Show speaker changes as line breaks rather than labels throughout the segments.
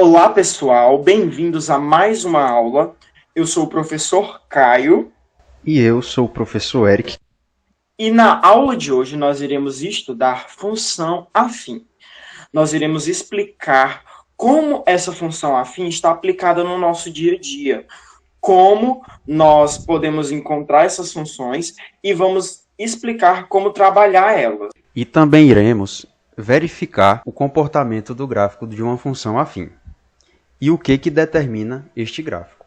Olá, pessoal, bem-vindos a mais uma aula. Eu sou o professor Caio
E eu sou o professor Eric.
e na aula de hoje nós iremos estudar função afim. Nós iremos explicar como essa função afim está aplicada no nosso dia a dia, como nós podemos encontrar essas funções e vamos explicar como trabalhar elas.
E também iremos verificar o comportamento do gráfico de uma função afim. E o que determina este gráfico.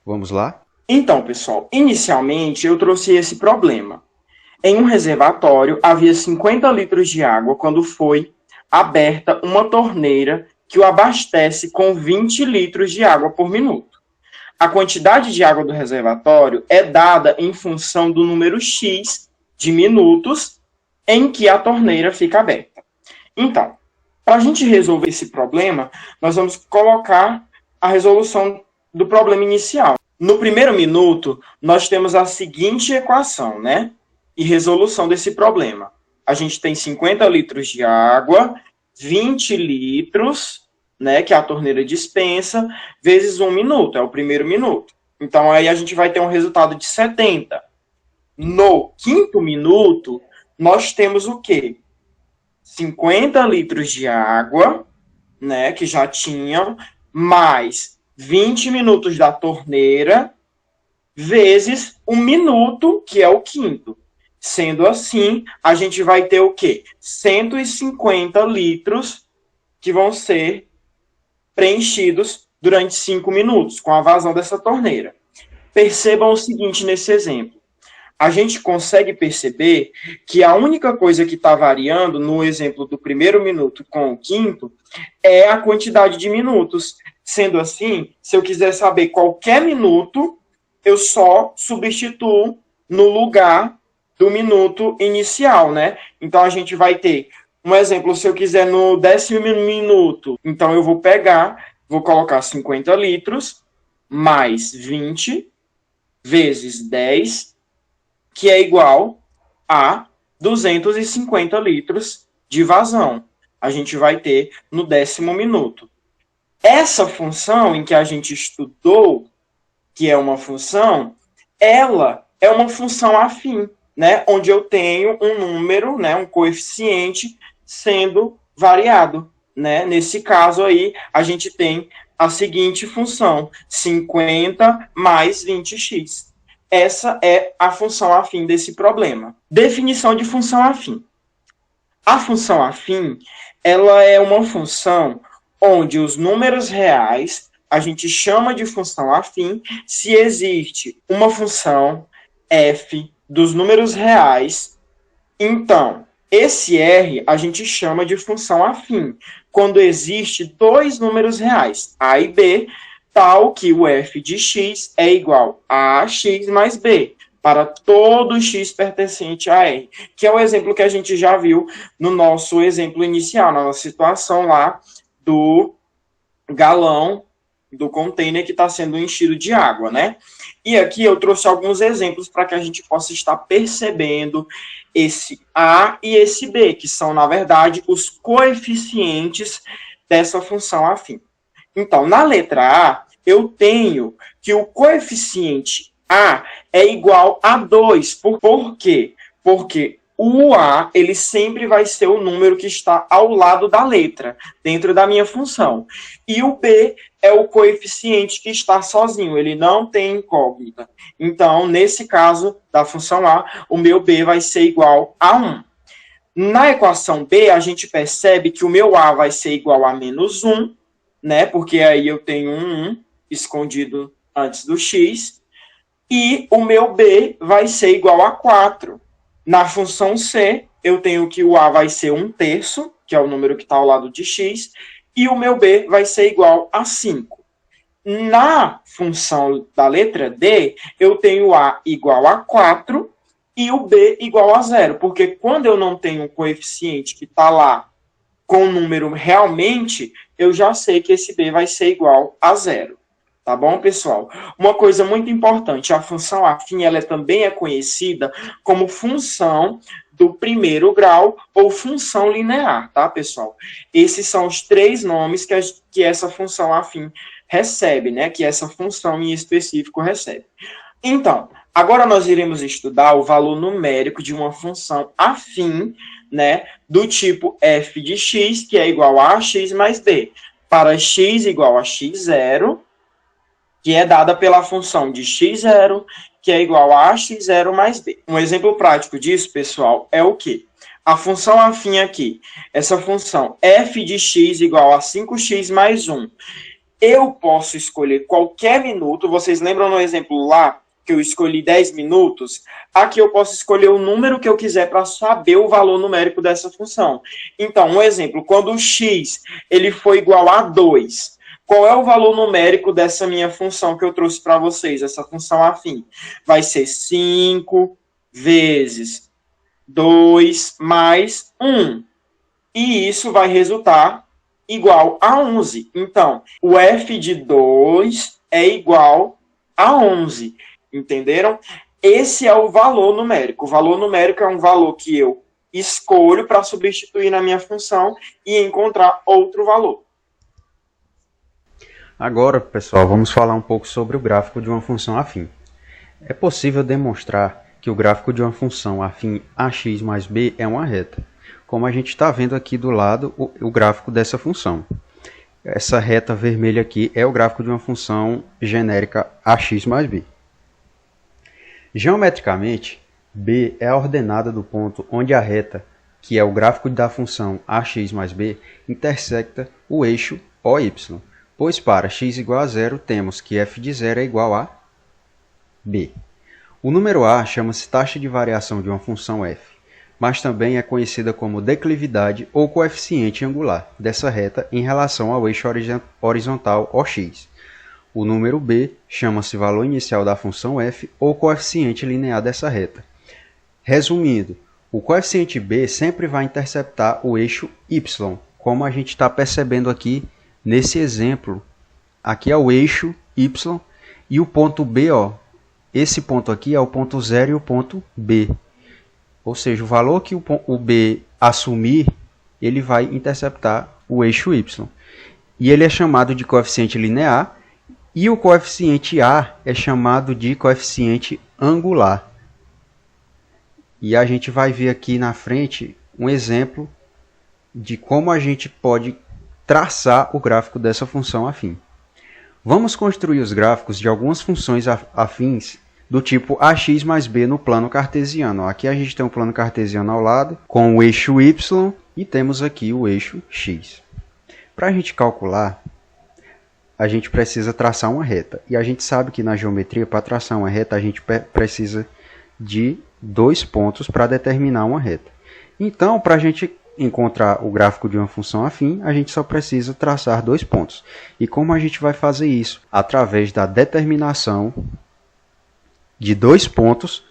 Vamos lá?
Então, pessoal, inicialmente eu trouxe esse problema. Em um reservatório havia 50 litros de água quando foi aberta uma torneira que o abastece com 20 litros de água por minuto. A quantidade de água do reservatório é dada em função do número X de minutos em que a torneira fica aberta. Então, para a gente resolver esse problema, nós vamos colocar a resolução do problema inicial. No primeiro minuto, nós temos a seguinte equação, né? E resolução desse problema. A gente tem 50 litros de água, 20 litros, né, que a torneira dispensa, vezes 1 minuto, é o primeiro minuto. Então, aí a gente vai ter um resultado de 70. No quinto minuto, nós temos o quê? 50 litros de água, né, que já tinham, mais 20 minutos da torneira, vezes 1 minuto, que é o quinto. Sendo assim, a gente vai ter o quê? 150 litros que vão ser preenchidos durante 5 minutos, com a vazão dessa torneira. Percebam o seguinte nesse exemplo. A gente consegue perceber que a única coisa que está variando no exemplo do primeiro minuto com o quinto é a quantidade de minutos. Sendo assim, se eu quiser saber qualquer minuto, eu só substituo no lugar do minuto inicial, né? Então, a gente vai ter um exemplo, se eu quiser no 10º minuto, então eu vou pegar, vou colocar 50 litros, mais 20, vezes 10, que é igual a 250 litros de vazão. A gente vai ter no 10º minuto. Essa função em que a gente estudou, que é uma função, ela é uma função afim, né, onde eu tenho um número, né, um coeficiente sendo variado, né? Nesse caso aí, a gente tem a seguinte função, 50 mais 20x. Essa é a função afim desse problema. Definição de função afim. A função afim, ela é uma função onde os números reais a gente chama de função afim se existe uma função f dos números reais. Então, esse r a gente chama de função afim quando existe dois números reais, a e b, tal que o f de x é igual a x mais b, para todo x pertencente a R, que é o exemplo que a gente já viu no nosso exemplo inicial, na nossa situação lá do galão do container que está sendo enchido de água, né? E aqui eu trouxe alguns exemplos para que a gente possa estar percebendo esse A e esse B, que são, na verdade, os coeficientes dessa função afim. Então, na letra A, eu tenho que o coeficiente A é igual a 2. Por quê? Porque o A, ele sempre vai ser o número que está ao lado da letra, dentro da minha função. E o B é o coeficiente que está sozinho, ele não tem incógnita. Então, nesse caso da função A, o meu B vai ser igual a 1. Na equação B, a gente percebe que o meu A vai ser igual a menos 1, né? Porque aí eu tenho um 1 escondido antes do x, e o meu B vai ser igual a 4. Na função C, eu tenho que o A vai ser 1/3, que é o número que está ao lado de x, e o meu B vai ser igual a 5. Na função da letra D, eu tenho A igual a 4 e o B igual a 0, porque quando eu não tenho um coeficiente que está lá com o número realmente, eu já sei que esse B vai ser igual a 0. Tá bom, pessoal? Uma coisa muito importante, a função afim, ela também é conhecida como função do primeiro grau ou função linear, tá, pessoal? Esses são os três nomes que essa função afim recebe, né? Que essa função em específico recebe. Então, agora nós iremos estudar o valor numérico de uma função afim, né, do tipo f de x, que é igual a x mais b, para x igual a x0, que é dada pela função de x0, que é igual a x0 mais b. Um exemplo prático disso, pessoal, é o quê? A função afim aqui, essa função f de x igual a 5x mais 1. Eu posso escolher qualquer minuto, vocês lembram no exemplo lá, que eu escolhi 10 minutos? Aqui eu posso escolher o número que eu quiser para saber o valor numérico dessa função. Então, um exemplo, quando o x ele for igual a 2, qual é o valor numérico dessa minha função que eu trouxe para vocês, essa função afim? Vai ser 5 vezes 2 mais 1. E isso vai resultar igual a 11. Então, o f de 2 é igual a 11. Entenderam? Esse é o valor numérico. O valor numérico é um valor que eu escolho para substituir na minha função e encontrar outro valor.
Agora, pessoal, vamos falar um pouco sobre o gráfico de uma função afim. É possível demonstrar que o gráfico de uma função afim ax mais b é uma reta, como a gente está vendo aqui do lado o gráfico dessa função. Essa reta vermelha aqui é o gráfico de uma função genérica ax mais b. Geometricamente, b é a ordenada do ponto onde a reta, que é o gráfico da função ax mais b, intersecta o eixo OY, pois para x igual a 0 temos que f de 0 é igual a b. O número a chama-se taxa de variação de uma função f, mas também é conhecida como declividade ou coeficiente angular dessa reta em relação ao eixo horizontal OX. O número b chama-se valor inicial da função f ou coeficiente linear dessa reta. Resumindo, o coeficiente b sempre vai interceptar o eixo y, como a gente está percebendo aqui nesse exemplo. Aqui é o eixo y e o ponto b, ó, esse ponto aqui é o ponto 0 e o ponto b. Ou seja, o valor que o b assumir, ele vai interceptar o eixo y. E ele é chamado de coeficiente linear, e o coeficiente a é chamado de coeficiente angular. E a gente vai ver aqui na frente um exemplo de como a gente pode traçar o gráfico dessa função afim. Vamos construir os gráficos de algumas funções afins do tipo ax mais b no plano cartesiano. Aqui a gente tem um plano cartesiano ao lado, com o eixo y, e temos aqui o eixo x. Para a gente calcular, a gente precisa traçar uma reta. E a gente sabe que na geometria, para traçar uma reta, a gente precisa de 2 pontos para determinar uma reta. Então, para a gente encontrar o gráfico de uma função afim, a gente só precisa traçar 2 pontos. E como a gente vai fazer isso? Através da determinação de 2 pontos,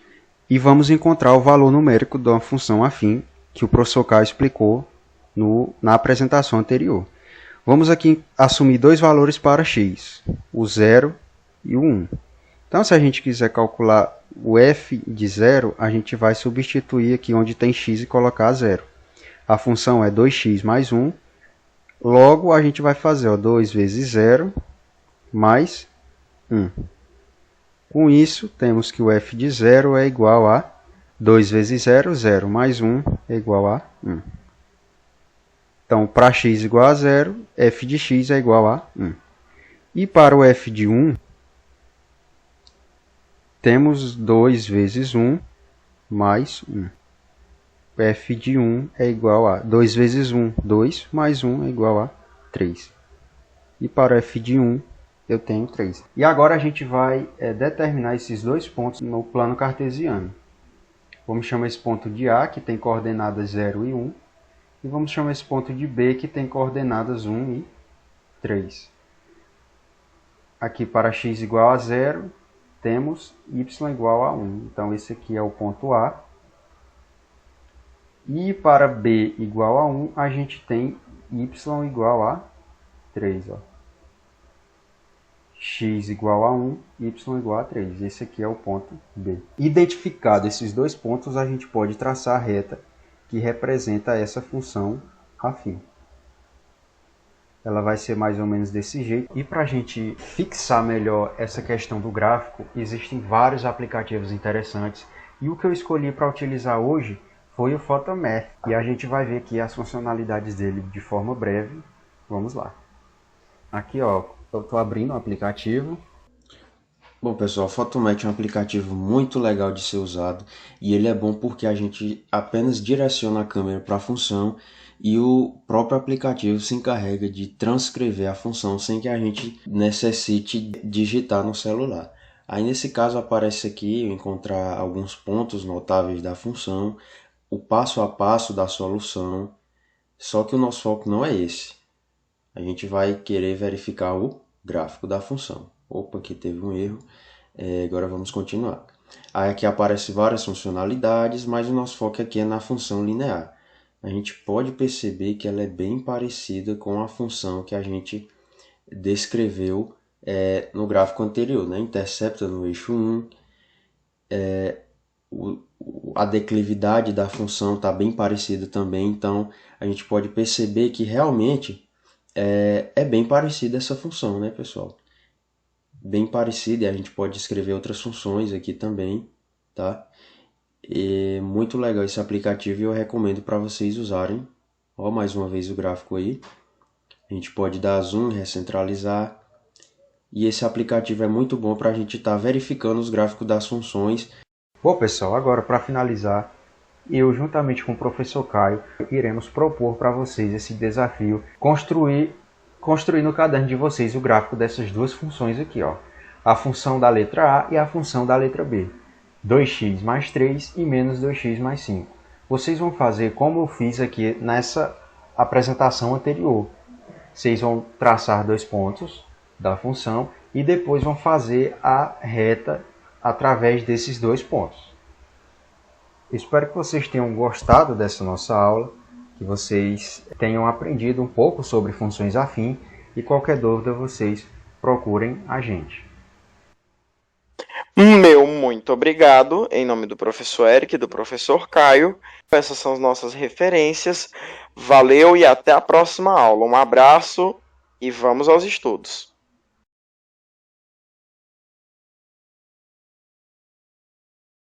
e vamos encontrar o valor numérico de uma função afim que o professor Caio explicou na apresentação anterior. Vamos aqui assumir 2 valores para x, o 0 e o 1. Então, se a gente quiser calcular o f de 0, a gente vai substituir aqui onde tem x e colocar 0. A função é 2x mais 1, logo a gente vai fazer 2 vezes 0 mais 1. Com isso, temos que o f de 0 é igual a 2 vezes 0, 0 mais 1 é igual a 1. Então, para x igual a 0, f de x é igual a 1. E para o f de 1, temos 2 vezes 1 mais 1. F de 1 é igual a 2 vezes 1, 2, mais 1 é igual a 3. E para o f de 1, eu tenho 3. E agora a gente vai determinar esses 2 pontos no plano cartesiano. Vamos chamar esse ponto de A, que tem coordenadas 0 e 1. E vamos chamar esse ponto de B, que tem coordenadas 1 e 3. Aqui para x igual a 0, temos y igual a 1. Então, esse aqui é o ponto A. E para b igual a 1, a gente tem y igual a 3. Ó. x igual a 1, y igual a 3. Esse aqui é o ponto B. Identificado esses dois pontos, a gente pode traçar a reta que representa essa função afim. Ela vai ser mais ou menos desse jeito. E para a gente fixar melhor essa questão do gráfico, existem vários aplicativos interessantes. E o que eu escolhi para utilizar hoje foi o Photomath. E a gente vai ver aqui as funcionalidades dele de forma breve. Vamos lá. Aqui, ó, eu estou abrindo o aplicativo.
Bom, pessoal, o Photomath é um aplicativo muito legal de ser usado e ele é bom porque a gente apenas direciona a câmera para a função e o próprio aplicativo se encarrega de transcrever a função sem que a gente necessite digitar no celular. Aí nesse caso aparece aqui eu encontrar alguns pontos notáveis da função, o passo a passo da solução, só que o nosso foco não é esse. A gente vai querer verificar o gráfico da função. Opa, aqui teve um erro. Agora vamos continuar. Aí aqui aparecem várias funcionalidades, mas o nosso foco aqui é na função linear. A gente pode perceber que ela é bem parecida com a função que a gente descreveu no gráfico anterior, né? Intercepta no eixo 1. A declividade da função está bem parecida também, então a gente pode perceber que realmente é bem parecida essa função, né, pessoal? Bem parecida, e a gente pode escrever outras funções aqui também, tá? E muito legal esse aplicativo e eu recomendo para vocês usarem. Ó, mais uma vez o gráfico aí. A gente pode dar zoom, recentralizar. E esse aplicativo é muito bom para a gente estar verificando os gráficos das funções.
Bom, pessoal, agora para finalizar, eu juntamente com o professor Caio iremos propor para vocês esse desafio, construir no caderno de vocês o gráfico dessas duas funções aqui, ó. A função da letra A e a função da letra B. 2x mais 3 e menos 2x mais 5. Vocês vão fazer como eu fiz aqui nessa apresentação anterior. Vocês vão traçar dois pontos da função e depois vão fazer a reta através desses dois pontos. Espero que vocês tenham gostado dessa nossa aula, que vocês tenham aprendido um pouco sobre funções afim e qualquer dúvida vocês procurem a gente.
Meu muito obrigado, em nome do professor Eric e do professor Caio. Essas são as nossas referências. Valeu e até a próxima aula. Um abraço e vamos aos estudos.